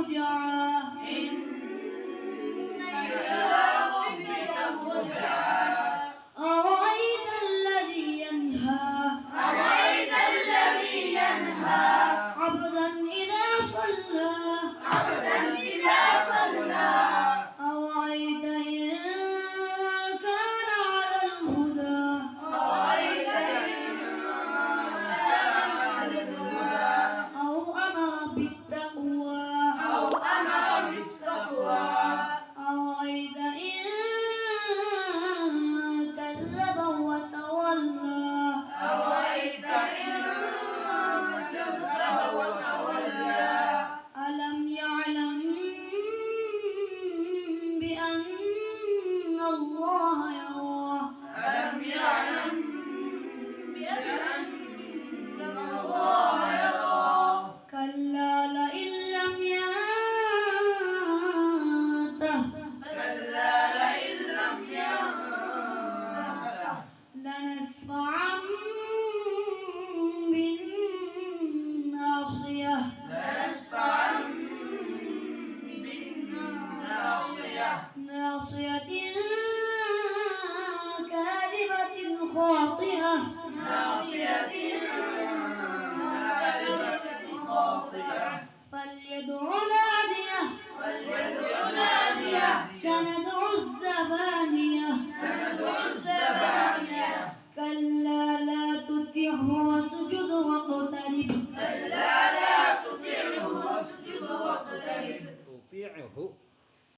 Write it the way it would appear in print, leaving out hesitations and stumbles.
الرجعى إن إلى ربك الرجعى أرأيت الذي ينهى أرأيت الذي ينهى عبدا إذا صلى عبدا إذا صلى أرأيت إن كان على الهدى أرأيت إن كان على الهدى أو أمر بالتقوى أو أمر بالتقوى أرأيت إن كذب وتولى أرأيت إن كذب وتولى ألم يعلم بأن الله يرى ألم يعلم بأن الله يرى كلا لئن لم ينته كلا لئن لم ينته لنسفعا بالناصية لنسفعا بالناصية ناصية كاذبة خاطئة ناصية كاذبة خاطئة فليدع ناديه فليدع ناديه سندع الزبانية سندع الزبانية كلا لا تطعه واسجد واقترب كلا لا تطعه واسجد واقترب تطيعه